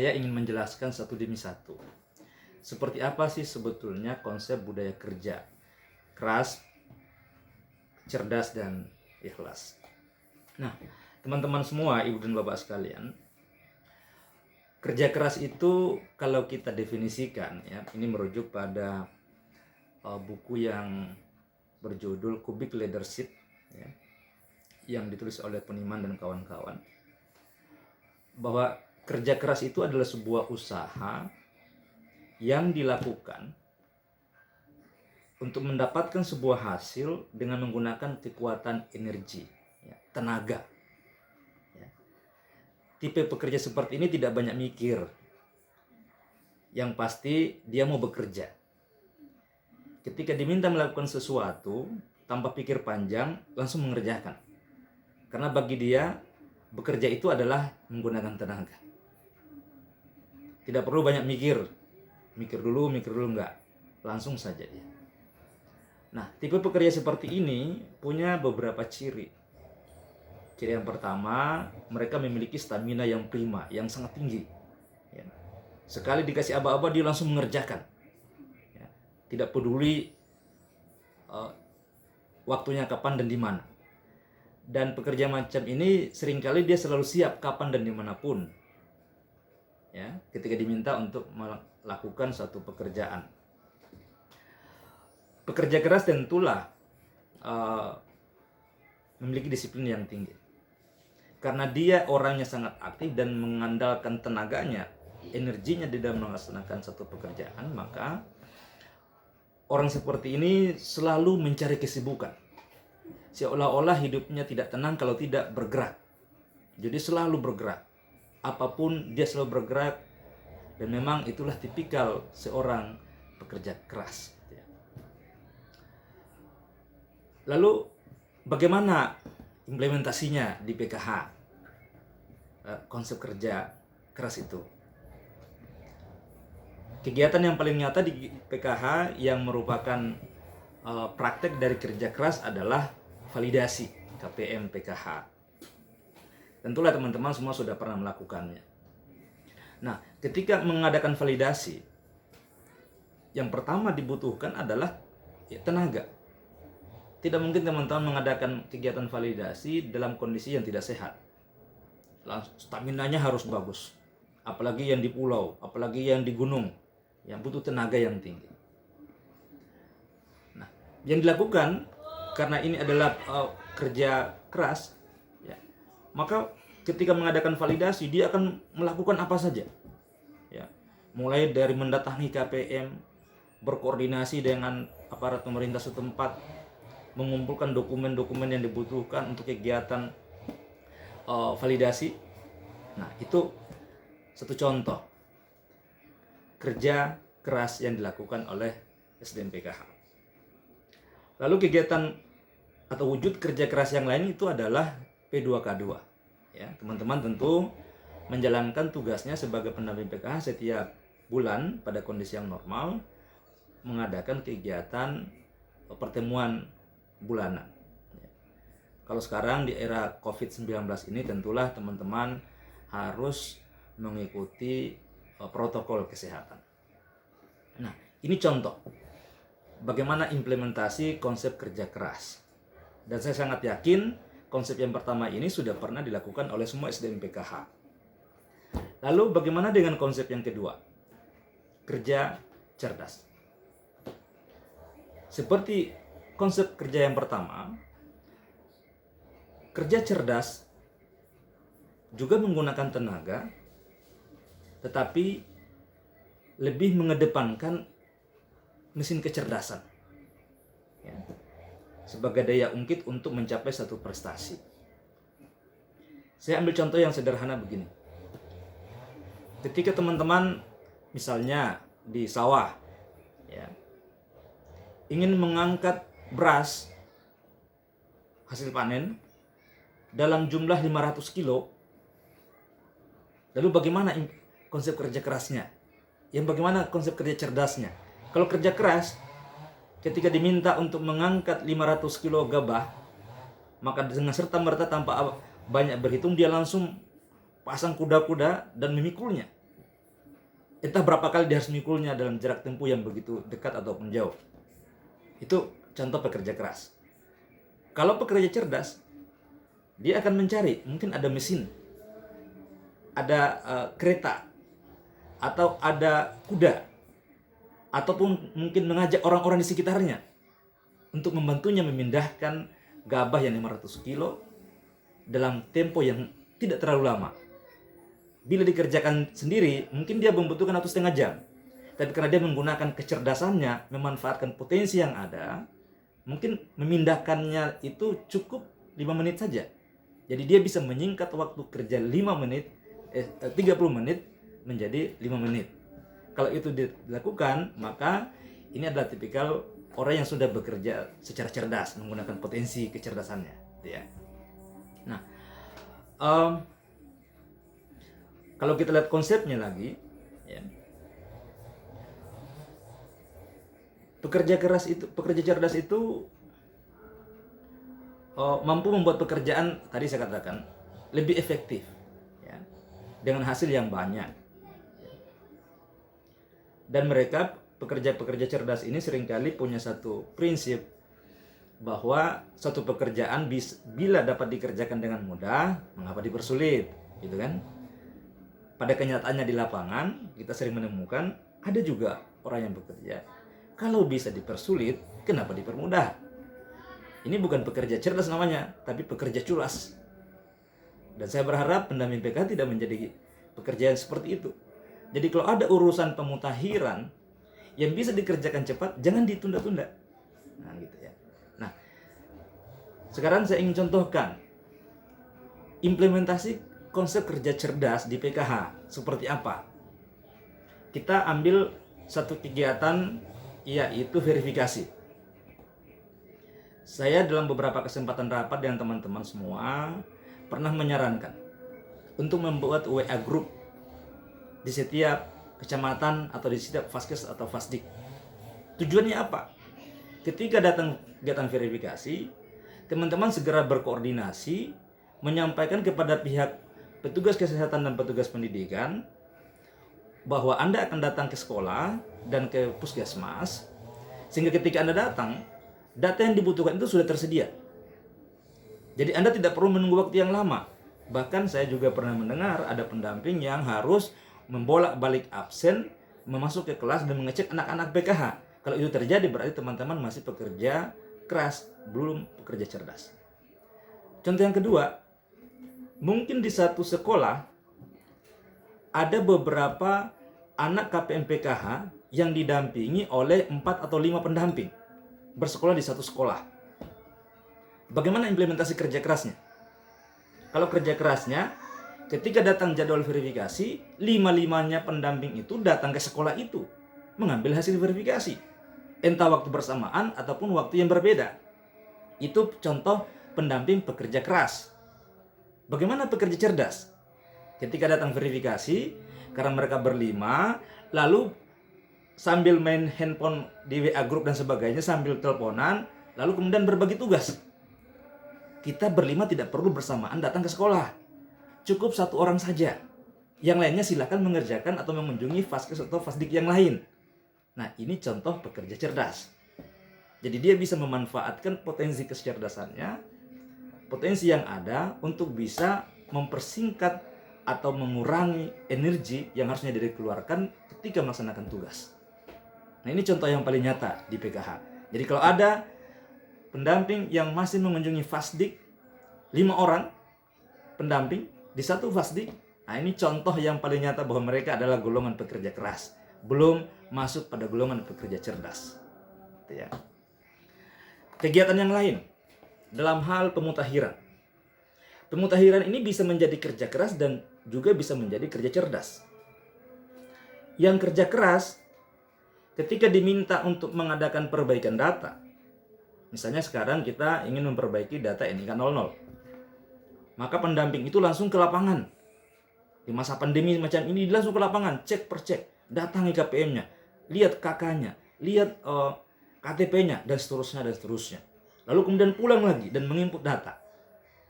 Saya ingin menjelaskan satu demi satu. Seperti apa sih sebetulnya konsep budaya kerja keras, cerdas, dan ikhlas. Nah, teman-teman semua, ibu dan bapak sekalian, kerja keras itu kalau kita definisikan, ya, ini merujuk pada buku yang berjudul Kubik Leadership, ya, yang ditulis oleh Peniman dan kawan-kawan, bahwa kerja keras itu adalah sebuah usaha yang dilakukan untuk mendapatkan sebuah hasil dengan menggunakan kekuatan energi, ya, tenaga. Ya. Tipe pekerja seperti ini tidak banyak mikir. Yang pasti dia mau bekerja. Ketika diminta melakukan sesuatu, tanpa pikir panjang, langsung mengerjakan. Karena bagi dia, bekerja itu adalah menggunakan tenaga. Tidak perlu banyak mikir dulu enggak, langsung saja dia. Nah, tipe pekerja seperti ini punya beberapa ciri. Ciri yang pertama, mereka memiliki stamina yang prima, yang sangat tinggi. Ya. Sekali dikasih aba-aba dia langsung mengerjakan. Ya. Tidak peduli waktunya kapan dan di mana. Dan pekerja macam ini seringkali dia selalu siap kapan dan dimanapun, ya, ketika diminta untuk melakukan suatu pekerjaan. Pekerja keras tentulah memiliki disiplin yang tinggi. Karena dia orangnya sangat aktif dan mengandalkan tenaganya, energinya di dalam melaksanakan satu pekerjaan, maka orang seperti ini selalu mencari kesibukan. Seolah-olah hidupnya tidak tenang kalau tidak bergerak. Jadi selalu bergerak. Apapun dia selalu bergerak. Dan memang itulah tipikal seorang pekerja keras. Lalu bagaimana implementasinya di PKH? Konsep kerja keras itu. Kegiatan yang paling nyata di PKH yang merupakan praktek dari kerja keras adalah validasi KPM PKH. Tentulah teman-teman semua sudah pernah melakukannya. Nah, ketika mengadakan validasi, yang pertama dibutuhkan adalah tenaga. Tidak mungkin teman-teman mengadakan kegiatan validasi dalam kondisi yang tidak sehat. Staminanya harus bagus. Apalagi yang di pulau, apalagi yang di gunung, yang butuh tenaga yang tinggi. Nah, yang dilakukan karena ini adalah kerja keras, ya, maka ketika mengadakan validasi dia akan melakukan apa saja, ya, mulai dari mendatangi KPM, berkoordinasi dengan aparat pemerintah setempat, mengumpulkan dokumen-dokumen yang dibutuhkan untuk kegiatan validasi. Nah, itu satu contoh kerja keras yang dilakukan oleh SDM PKH. Lalu kegiatan atau wujud kerja keras yang lain itu adalah P2K2. Ya, teman-teman tentu menjalankan tugasnya sebagai pendamping PKH setiap bulan pada kondisi yang normal mengadakan kegiatan pertemuan bulanan. Ya. Kalau sekarang di era COVID-19 ini tentulah teman-teman harus mengikuti protokol kesehatan. Nah, ini contoh bagaimana implementasi konsep kerja keras. Dan saya sangat yakin konsep yang pertama ini sudah pernah dilakukan oleh semua SDM PKH. Lalu bagaimana dengan konsep yang kedua? Kerja cerdas. Seperti konsep kerja yang pertama, kerja cerdas juga menggunakan tenaga, tetapi lebih mengedepankan mesin kecerdasan, ya, sebagai daya ungkit untuk mencapai satu prestasi. Saya ambil contoh yang sederhana begini. Ketika teman-teman misalnya di sawah, ya, ingin mengangkat beras hasil panen dalam jumlah 500 kilo, lalu bagaimana konsep kerja kerasnya? Yang bagaimana konsep kerja cerdasnya? Kalau kerja keras, ketika diminta untuk mengangkat 500 kilo gabah, maka dengan serta-merta tanpa banyak berhitung dia langsung pasang kuda-kuda dan memikulnya. entah berapa kali dia harus mikulnya dalam jarak tempuh yang begitu dekat ataupun jauh. Itu contoh pekerja keras. Kalau pekerja cerdas, dia akan mencari, mungkin ada mesin, ada kereta, atau ada kuda, ataupun mungkin mengajak orang-orang di sekitarnya untuk membantunya memindahkan gabah yang 500 kilo dalam tempo yang tidak terlalu lama. Bila dikerjakan sendiri, mungkin dia membutuhkan waktu setengah jam. Tapi karena dia menggunakan kecerdasannya, memanfaatkan potensi yang ada, mungkin memindahkannya itu cukup 5 menit saja. Jadi dia bisa menyingkat waktu kerja 30 menit menjadi 5 menit. Kalau itu dilakukan, maka ini adalah tipikal orang yang sudah bekerja secara cerdas, menggunakan potensi kecerdasannya. Ya. Nah, kalau kita lihat konsepnya lagi, ya, pekerja cerdas itu mampu membuat pekerjaan, tadi saya katakan, lebih efektif, ya, dengan hasil yang banyak. Dan mereka, pekerja cerdas ini seringkali punya satu prinsip bahwa suatu pekerjaan bila dapat dikerjakan dengan mudah, mengapa dipersulit, gitu kan? Pada kenyataannya di lapangan, kita sering menemukan ada juga orang yang bekerja, kalau bisa dipersulit, kenapa dipermudah? Ini bukan pekerja cerdas namanya, tapi pekerja culas. Dan saya berharap pendamping PKH tidak menjadi pekerjaan seperti itu. Jadi kalau ada urusan pemutahiran yang bisa dikerjakan cepat, jangan ditunda-tunda. Nah, gitu ya. Nah, sekarang saya ingin contohkan implementasi konsep kerja cerdas di PKH seperti apa. Kita ambil satu kegiatan, yaitu verifikasi. Saya dalam beberapa kesempatan rapat dengan teman-teman semua pernah menyarankan untuk membuat WA group di setiap kecamatan atau di setiap Faskes atau Fasdik. Tujuannya apa? Ketika datang kegiatan verifikasi, teman-teman segera berkoordinasi, menyampaikan kepada pihak petugas kesehatan dan petugas pendidikan bahwa Anda akan datang ke sekolah dan ke puskesmas, sehingga ketika Anda datang, data yang dibutuhkan itu sudah tersedia. Jadi Anda tidak perlu menunggu waktu yang lama. Bahkan saya juga pernah mendengar ada pendamping yang harus membolak-balik absen, memasuk ke kelas dan mengecek anak-anak PKH. Kalau itu terjadi berarti teman-teman masih pekerja keras, belum pekerja cerdas. Contoh yang kedua, mungkin di satu sekolah ada beberapa anak KPM PKH yang didampingi oleh 4 atau 5 pendamping bersekolah di satu sekolah. Bagaimana implementasi kerja kerasnya? Kalau kerja kerasnya, ketika datang jadwal verifikasi, 5-5-nya pendamping itu datang ke sekolah itu mengambil hasil verifikasi, entah waktu bersamaan ataupun waktu yang berbeda. Itu contoh pendamping pekerja keras. Bagaimana pekerja cerdas? Ketika datang verifikasi, karena mereka berlima, lalu sambil main handphone di WA group dan sebagainya, sambil teleponan, lalu kemudian berbagi tugas. Kita berlima tidak perlu bersamaan datang ke sekolah. Cukup satu orang saja. Yang lainnya silakan mengerjakan atau mengunjungi Faskes atau Fasdik yang lain. Nah, ini contoh pekerja cerdas. Jadi dia bisa memanfaatkan potensi kecerdasannya, potensi yang ada untuk bisa mempersingkat atau mengurangi energi yang harusnya dikeluarkan ketika melaksanakan tugas. Nah, ini contoh yang paling nyata di PKH. Jadi kalau ada pendamping yang masih mengunjungi Fasdik 5 orang pendamping di satu Fasdik, nah ini contoh yang paling nyata bahwa mereka adalah golongan pekerja keras, belum masuk pada golongan pekerja cerdas. Itu ya. Kegiatan yang lain dalam hal pemutahiran. Pemutahiran ini bisa menjadi kerja keras dan juga bisa menjadi kerja cerdas. Yang kerja keras ketika diminta untuk mengadakan perbaikan data. Misalnya sekarang kita ingin memperbaiki data NIK 00. Maka pendamping itu langsung ke lapangan. Di masa pandemi macam ini langsung ke lapangan, cek per cek, datangi KPM-nya, lihat KK-nya, lihat KTP-nya dan seterusnya. Lalu kemudian pulang lagi dan menginput data.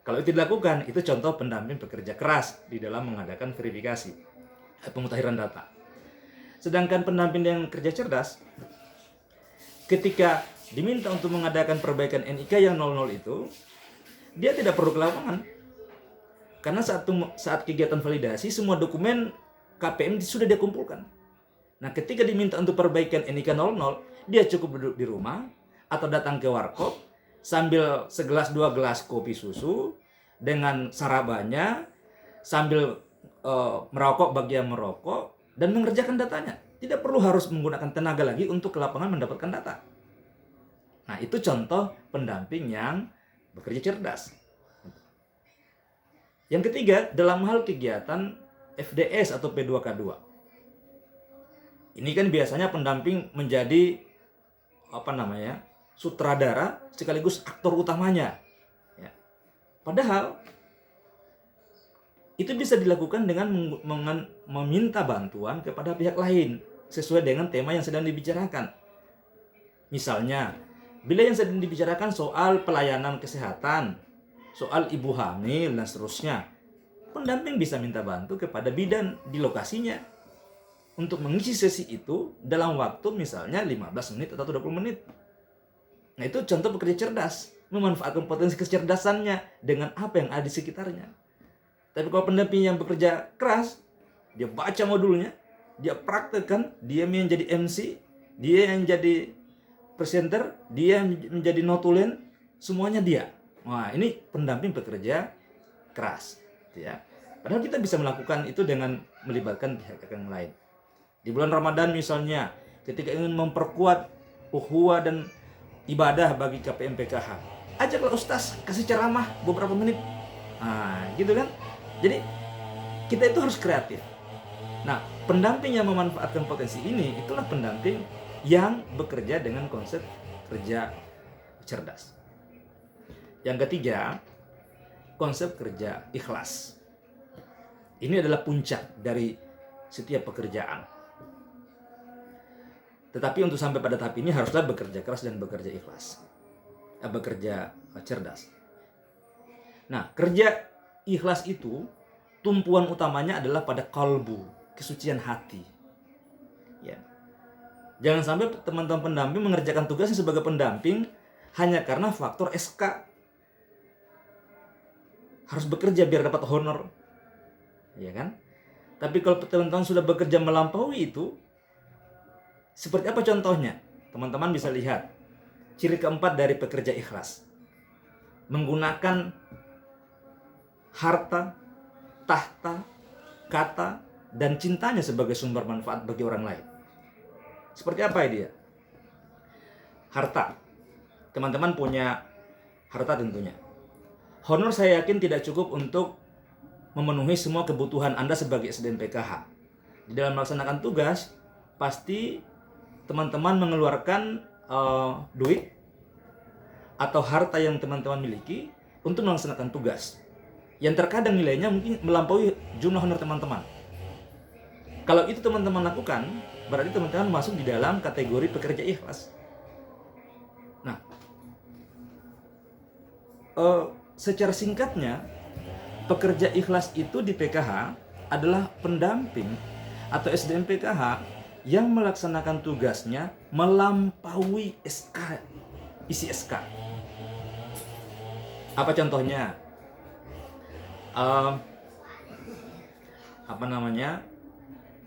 Kalau itu dilakukan, itu contoh pendamping bekerja keras di dalam mengadakan verifikasi pemutahiran data. Sedangkan pendamping yang kerja cerdas, ketika diminta untuk mengadakan perbaikan NIK yang 00 itu, dia tidak perlu ke lapangan. Karena saat kegiatan validasi, semua dokumen KPM sudah dia kumpulkan. Nah, ketika diminta untuk perbaikan NIK 00, dia cukup duduk di rumah atau datang ke warkop sambil segelas 2 gelas kopi susu dengan sarabannya, sambil merokok bagi yang merokok, dan mengerjakan datanya. Tidak perlu harus menggunakan tenaga lagi untuk ke lapangan mendapatkan data. Nah, itu contoh pendamping yang bekerja cerdas. Yang ketiga, dalam hal kegiatan FDS atau P2K2. Ini kan biasanya pendamping menjadi sutradara sekaligus aktor utamanya. Ya. Padahal itu bisa dilakukan dengan meminta bantuan kepada pihak lain sesuai dengan tema yang sedang dibicarakan. Misalnya, bila yang sedang dibicarakan soal pelayanan kesehatan, soal ibu hamil dan seterusnya, pendamping bisa minta bantu kepada bidan di lokasinya untuk mengisi sesi itu dalam waktu misalnya 15 menit atau 20 menit. Nah, itu contoh bekerja cerdas, memanfaatkan potensi kecerdasannya dengan apa yang ada di sekitarnya. Tapi kalau pendamping yang bekerja keras, dia baca modulnya, dia praktekkan, dia yang jadi MC, dia yang jadi presenter, dia yang menjadi notulen, semuanya dia. Wah, ini pendamping bekerja keras, ya. Padahal kita bisa melakukan itu dengan melibatkan pihak yang lain. Di bulan Ramadan misalnya, ketika ingin memperkuat ukhuwah dan ibadah bagi KPM PKH, ajaklah Ustaz kasih ceramah beberapa menit. Nah, gitu kan? Jadi kita itu harus kreatif. Nah, pendamping yang memanfaatkan potensi ini, itulah pendamping yang bekerja dengan konsep kerja cerdas. Yang ketiga, konsep kerja ikhlas. Ini adalah puncak dari setiap pekerjaan. Tetapi untuk sampai pada tahap ini haruslah bekerja keras dan bekerja ikhlas. Bekerja cerdas. Nah, kerja ikhlas itu tumpuan utamanya adalah pada kalbu, kesucian hati. Ya. Jangan sampai teman-teman pendamping mengerjakan tugasnya sebagai pendamping hanya karena faktor SK. Harus bekerja biar dapat honor. Ya kan? Tapi kalau teman-teman sudah bekerja melampaui itu, seperti apa contohnya? Teman-teman bisa lihat ciri keempat dari pekerja ikhlas. Menggunakan harta, tahta, kata, dan cintanya sebagai sumber manfaat bagi orang lain. Seperti apa dia? Harta. Teman-teman punya harta tentunya. Honor saya yakin tidak cukup untuk memenuhi semua kebutuhan Anda sebagai SDM PKH. Di dalam melaksanakan tugas, pasti teman-teman mengeluarkan duit atau harta yang teman-teman miliki untuk melaksanakan tugas. Yang terkadang nilainya mungkin melampaui jumlah honor teman-teman. Kalau itu teman-teman lakukan, berarti teman-teman masuk di dalam kategori pekerja ikhlas. Nah, secara singkatnya, pekerja ikhlas itu di PKH adalah pendamping atau SDM PKH yang melaksanakan tugasnya melampaui SK, isi SK. Apa contohnya?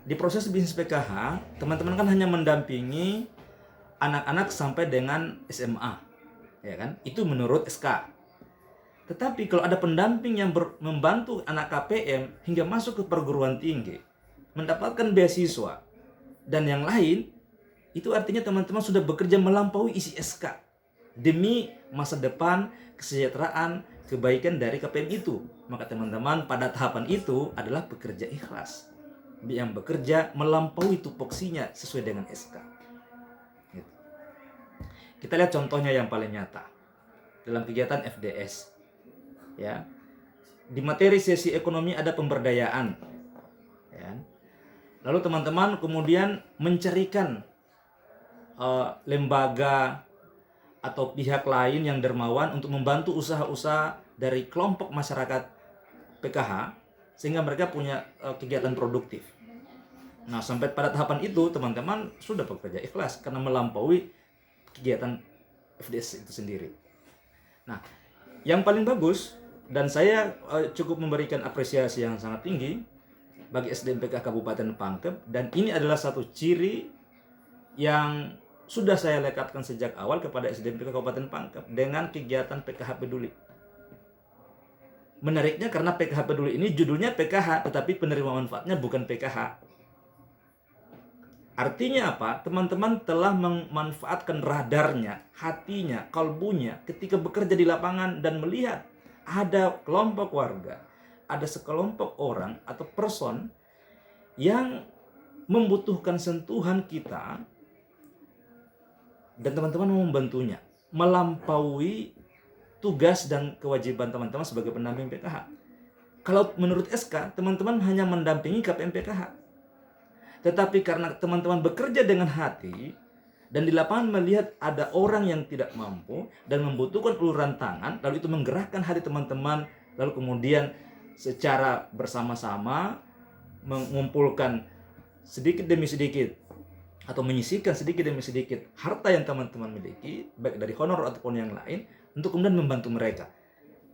Di proses bisnis PKH, teman-teman kan hanya mendampingi anak-anak sampai dengan SMA, ya kan? Itu menurut SK. Tetapi kalau ada pendamping yang membantu anak KPM hingga masuk ke perguruan tinggi, mendapatkan beasiswa dan yang lain, itu artinya teman-teman sudah bekerja melampaui isi SK demi masa depan, kesejahteraan, kebaikan dari KPM itu. Maka teman-teman pada tahapan itu adalah pekerja ikhlas yang bekerja melampaui tupoksinya sesuai dengan SK. Gitu. Kita lihat contohnya yang paling nyata dalam kegiatan FDS. Ya, di materi sesi ekonomi ada pemberdayaan. Ya. Lalu teman-teman kemudian mencarikan lembaga atau pihak lain yang dermawan untuk membantu usaha-usaha dari kelompok masyarakat PKH sehingga mereka punya kegiatan produktif. Nah, sampai pada tahapan itu teman-teman sudah bekerja ikhlas karena melampaui kegiatan FDS itu sendiri. Nah, yang paling bagus dan saya cukup memberikan apresiasi yang sangat tinggi bagi SDMPK Kabupaten Pangkep, dan ini adalah satu ciri yang sudah saya lekatkan sejak awal kepada SDMPK Kabupaten Pangkep dengan kegiatan PKH Peduli. Menariknya karena PKH Peduli ini judulnya PKH, tetapi penerima manfaatnya bukan PKH. Artinya apa? Teman-teman telah memanfaatkan radarnya, hatinya, kalbunya ketika bekerja di lapangan dan melihat ada kelompok warga, ada sekelompok orang atau person yang membutuhkan sentuhan kita, dan teman-teman mau membantunya melampaui tugas dan kewajiban teman-teman sebagai pendamping PKH. Kalau menurut SK, teman-teman hanya mendampingi KPM PKH. Tetapi karena teman-teman bekerja dengan hati dan di lapangan melihat ada orang yang tidak mampu dan membutuhkan uluran tangan, lalu itu menggerakkan hati teman-teman, lalu kemudian secara bersama-sama mengumpulkan sedikit demi sedikit atau menyisihkan sedikit demi sedikit harta yang teman-teman miliki, baik dari honor ataupun yang lain, untuk kemudian membantu mereka.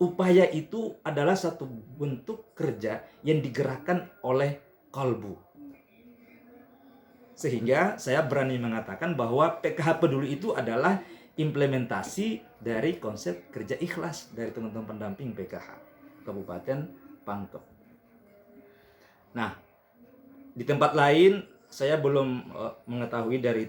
Upaya itu adalah satu bentuk kerja yang digerakkan oleh kalbu. Sehingga saya berani mengatakan bahwa PKH Peduli itu adalah implementasi dari konsep kerja ikhlas dari teman-teman pendamping PKH Kabupaten Pangkep. Nah, di tempat lain saya belum mengetahui dari